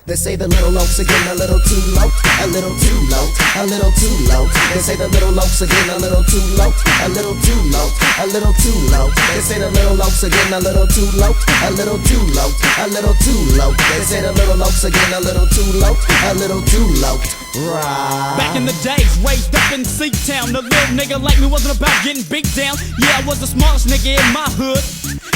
They say the little locs are getting a little too low, a little too low, a little too low. They say the little locs are getting a little too low, a little too low, a little too low. They say the little locs are getting a little too low, a little too low, a little too low. They say the little locs are getting a little too low, a little too low. Right. Back in the days, raised up in C-Town, the little nigga like me wasn't about getting beat down. Yeah, I was the smallest nigga in my hood,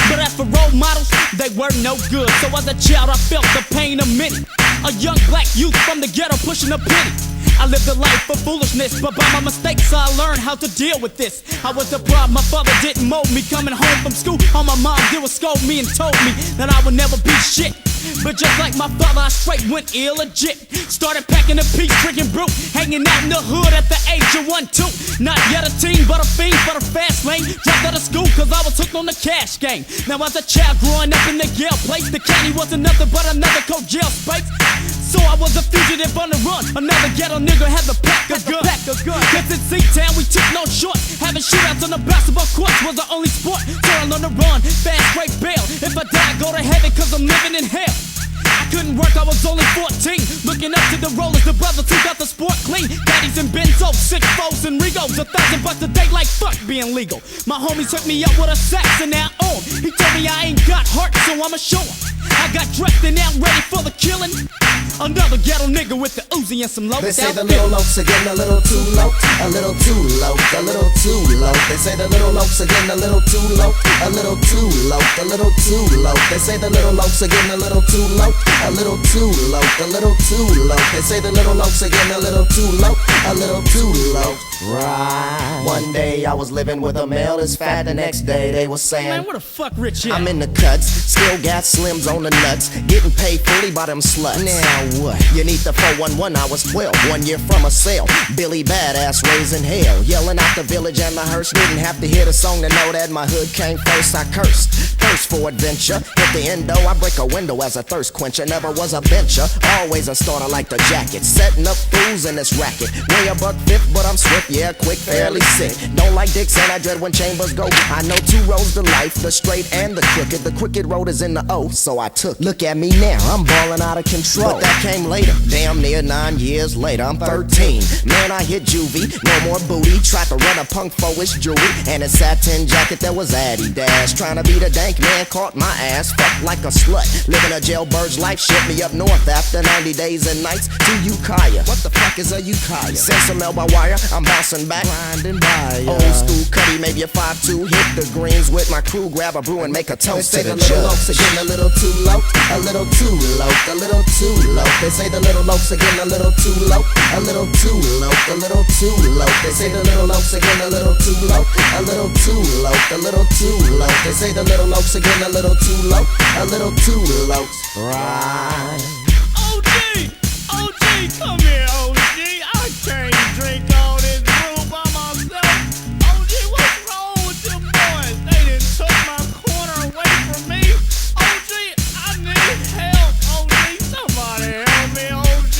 but as for role models, they were no good. So as a child, I felt the pain of many. A young black youth from the ghetto pushing a penny. I lived a life of foolishness, but by my mistakes I learned how to deal with this. I was the problem, my father didn't mold me. Coming home from school, all my mom did was scold me and told me that I would never be shit. But just like my father, I straight went illegit. Started packing a piece, drinking brew, hanging out in the hood at the age of 1-2. Not yet a teen, but a fiend for the fast lane. Dropped out of school cause I was hooked on the cash game. Now as a child growing up in the jail place, the county wasn't nothing but another cold jail space. So I was a fugitive on the run. Another ghetto nigga had the pack of guns. Cause in C-Town we took no shorts. Having shootouts on the basketball courts was the only sport. So I learned to run, fast break bail. If I die, go to heaven cause I'm living in hell. I couldn't work, I was only 14. Looking up to the rollers, the brothers who got the sport clean. Daddies and Benzos, 6-4s and Regos. $1,000 a day like fuck being legal. My homies hooked me up with a sax and now on. He told me I ain't got heart, so I'ma show him. I got dressed and now ready for the killing. Another ghetto nigga with the Uzi and some locs. They say the little locs are getting a little too low, a little too low, a little too low. They say the little locs are getting a little too low, a little too low, a little too low. They say the little locs are getting a little too low, a little too low, a little too low. They say the little locs are getting a little too low, a little too low. Right. One day I was living with a male that's fat. The next day they was saying, man, what the fuck, Rich? I'm in the cuts, still got slims on the nuts, getting paid fully by them sluts. Now what? You need the 411. I was 12, 1 year from a sale. Billy Badass raising hell, yelling out the village and the hearse. Didn't have to hear the song to know that my hood came first. I cursed, thirst for adventure. Hit the endo, I break a window as a thirst quencher. Never was a bencher, always a starter like the jacket. Setting up fools in this racket. Weigh a $150, but I'm swift, yeah, quick, fairly sick. Don't like dicks and I dread when chambers go. I know two roads to life, the straight and the crooked. The crooked road is in the O, so I took. Look at me now, I'm balling out of control. But that came later, damn near 9 years later. I'm 13, man, I hit juvie. No more booty, tried to run a punk foish jewelry. And a satin jacket that was Adidas. Trying to be the dank man, caught my ass, fucked like a slut. Living a jailbird's life, shipped me up north after 90 days and nights to Ukiah. What the fuck is a Ukiah? Send some mail by wire, I'm bouncing back, grinding by. Old school cutty, maybe a 5'2", hit the greens with my crew, grab a brew and make a toast to the little locs are getting a little too low, a little too low, a little too low. They say the little locs are getting a little too low, a little too low, a little too low. They say the little locs are getting a little too low, a little too low, a little too low. They say the little locs are getting a little too low, a little too low. Right. OG, OG, come here, OG. I can't drink all this brew by myself. OG, what's wrong with them boys? They done took my corner away from me. OG, I need help. OG, somebody help me, OG.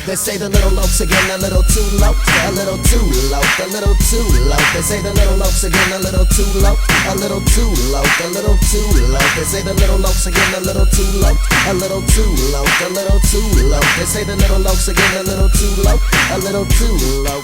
They say the little locs are getting a little too low, a little too low, a little too low. They say the little locs are getting a little too low, a little too low, a little too low. They say the little locs are getting a little too low, a little too low, a little too low. They say the little locs are getting a little too low, a little too low.